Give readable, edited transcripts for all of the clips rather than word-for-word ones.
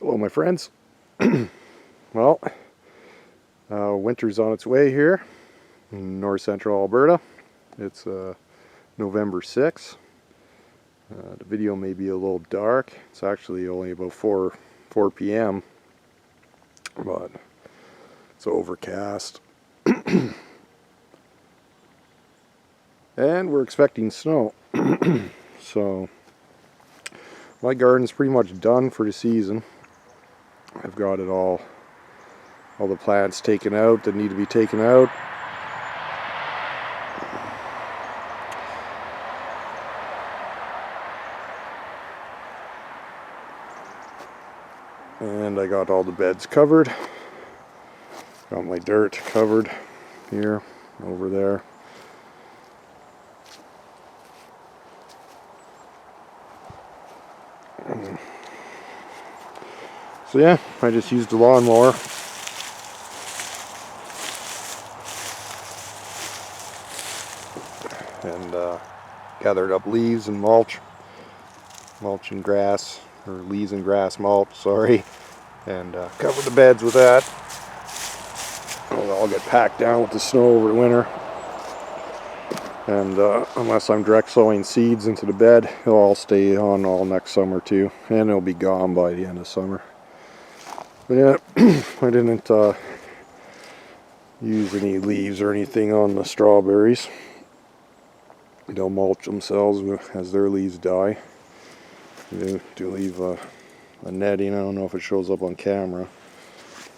Hello my friends. Well, winter's on its way here in north central Alberta. It's November 6th. The video may be a little dark. It's actually only about 4 p.m. but it's overcast. And we're expecting snow. So my garden's pretty much done for the season. I've got it all the plants taken out that need to be taken out. And I got all the beds covered. Got my dirt covered here, over there. So yeah, I just used the lawnmower. And gathered up leaves and mulch and grass, or leaves and grass mulch, sorry, and covered the beds with that. It'll all get packed down with the snow over the winter. And unless I'm direct sowing seeds into the bed, it'll all stay on all next summer too, and it'll be gone by the end of summer. But yeah, I didn't use any leaves or anything on the strawberries. They'll mulch themselves as their leaves die. They do leave a netting. I don't know if it shows up on camera,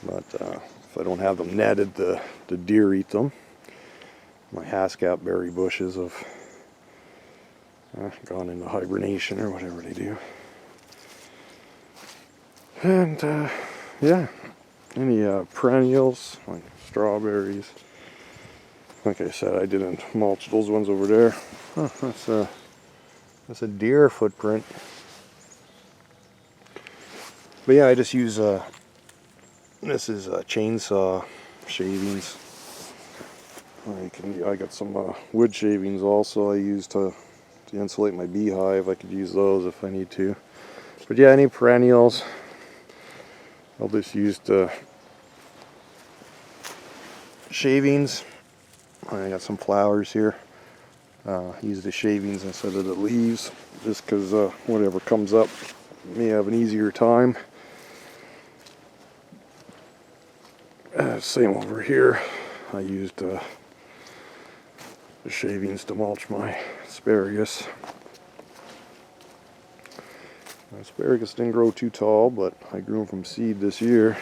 but if I don't have them netted, the deer eat them. My Haskap berry bushes have gone into hibernation or whatever they do. And yeah, any perennials like strawberries. Like I said, I didn't mulch those ones over there. Oh, that's a deer footprint. But yeah, I just use this is chainsaw shavings. I got some wood shavings also I use to insulate my beehive. I could use those if I need to. But yeah, any perennials, I'll just use the shavings. I got some flowers here. Use the shavings instead of the leaves, just because whatever comes up may have an easier time. Same over here. I used the shavings to mulch my asparagus. My asparagus didn't grow too tall, but I grew them from seed this year.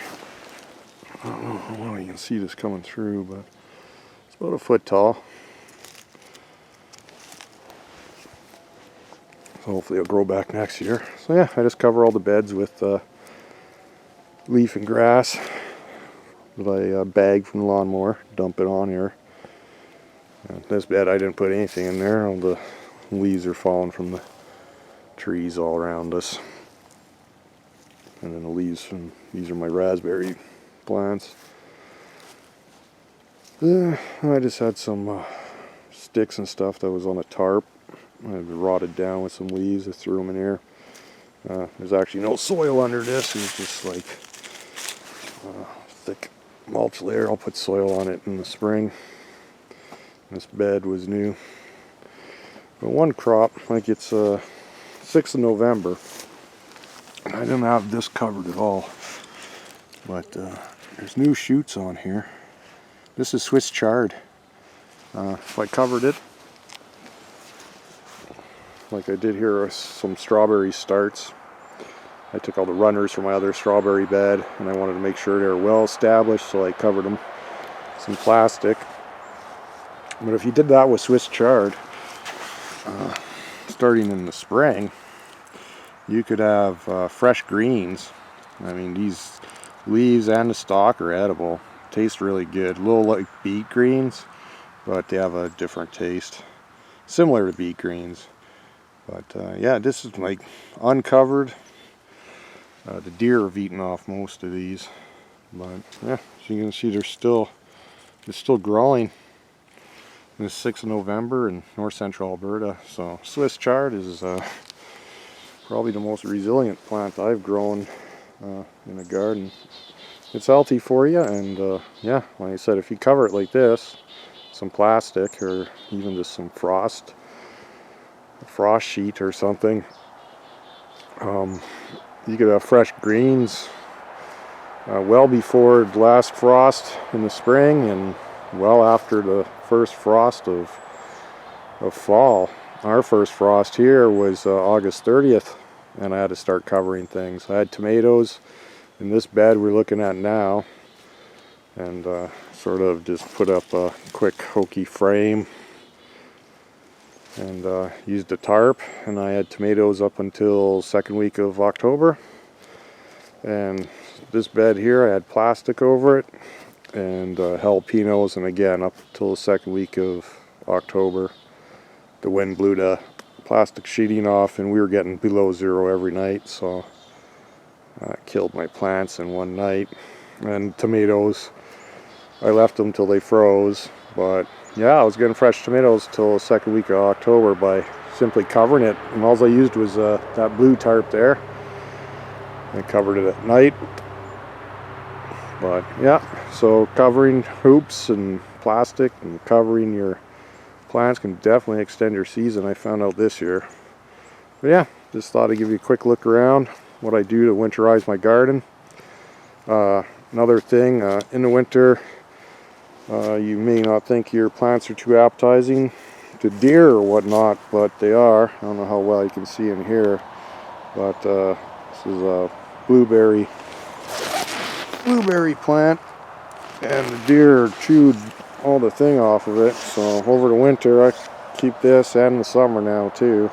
I don't know how well you can see this coming through, but it's about a foot tall. So hopefully it'll grow back next year. So yeah, I just cover all the beds with leaf and grass that I bag from the lawnmower, dump it on here. And this bed I didn't put anything in there. All the leaves are falling from the trees all around us. And then the leaves from, these are my raspberry plants. I just had some sticks and stuff that was on a tarp. I rotted down with some leaves. I threw them in here. There's actually no soil under this. It's just like thick mulch layer. I'll put soil on it in the spring. This bed was new. But one crop, like it's 6th of November. I didn't have this covered at all. But there's new shoots on here. This is Swiss chard. If I covered it, like I did here, some strawberry starts. I took all the runners from my other strawberry bed, and I wanted to make sure they were well established, so I covered them with some plastic. But if you did that with Swiss chard, starting in the spring, you could have fresh greens. I mean, these leaves and the stalk are edible. Taste really good. A little like beet greens, but they have a different taste. Similar to beet greens. But yeah, this is like uncovered. The deer have eaten off most of these. But yeah, as you can see, it's still growing. It's 6th of November in north central Alberta. So Swiss chard is probably the most resilient plant I've grown in a garden. It's healthy for you, and yeah, like I said, if you cover it like this, some plastic or even just some frost sheet or something, you could have fresh greens well before the last frost in the spring and well after the first frost of fall. Our first frost here was August 30th, and I had to start covering things. I had tomatoes in this bed we're looking at now, and sort of just put up a quick hokey frame and used a tarp, and I had tomatoes up until second week of October. And this bed here, I had plastic over it, and jalapenos, and again up till the second week of October. The wind blew the plastic sheeting off, and we were getting below zero every night, so killed my plants in one night. And tomatoes, I left them till they froze, but yeah, I was getting fresh tomatoes till the second week of October by simply covering it, and all I used was that blue tarp there. I covered it at night. But yeah, so covering hoops and plastic and covering your plants can definitely extend your season. I found out this year. But yeah, just thought I'd give you a quick look around what I do to winterize my garden. Another thing, in the winter, you may not think your plants are too appetizing to deer or whatnot, but they are. I don't know how well you can see in here, but this is a blueberry plant, and the deer chewed all the thing off of it. So over the winter I keep this, and the summer now too.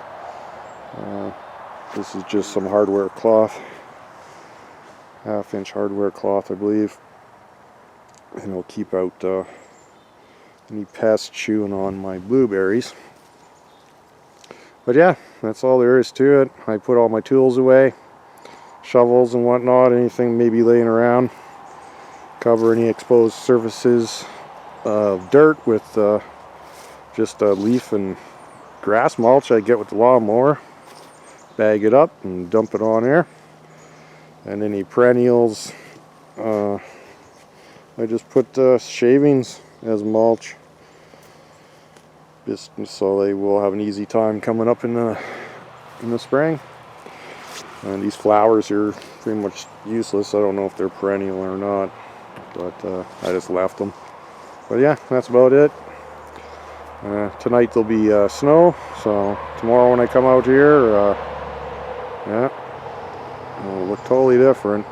This is just some hardware cloth, 1/2-inch hardware cloth I believe, and it'll keep out any pests chewing on my blueberries. But yeah, that's all there is to it. I put all my tools away, shovels and whatnot, anything maybe laying around. Cover any exposed surfaces of dirt with just leaf and grass mulch I get with the lawnmower. Bag it up and dump it on there. And any perennials, I just put shavings as mulch, just so they will have an easy time coming up in the spring. And these flowers are pretty much useless. I don't know if they're perennial or not, but I just left them. But yeah, that's about it. Tonight there'll be snow, so tomorrow when I come out here, yeah, it'll look totally different.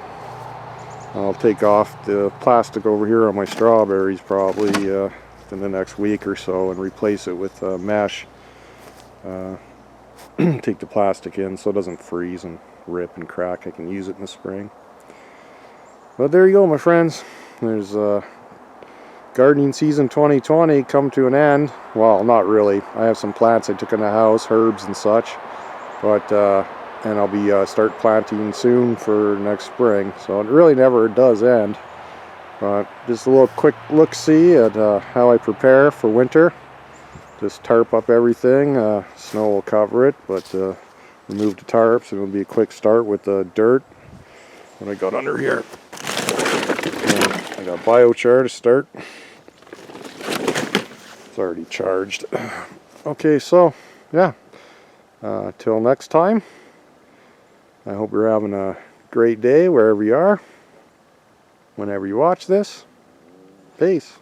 I'll take off the plastic over here on my strawberries probably in the next week or so and replace it with mesh. Take the plastic in so it doesn't freeze and rip and crack. I can use it in the spring. But there you go, my friends. There's gardening season 2020 come to an end. Well, not really. I have some plants I took in the house, herbs and such, but and I'll be start planting soon for next spring. So it really never does end. But just a little quick look-see at how I prepare for winter. Just tarp up everything. Snow will cover it, but remove the tarps, and it'll be a quick start with the dirt. What I got under here, I got biochar to start. It's already charged. Okay, so yeah, till next time, I hope you're having a great day wherever you are, whenever you watch this. Peace.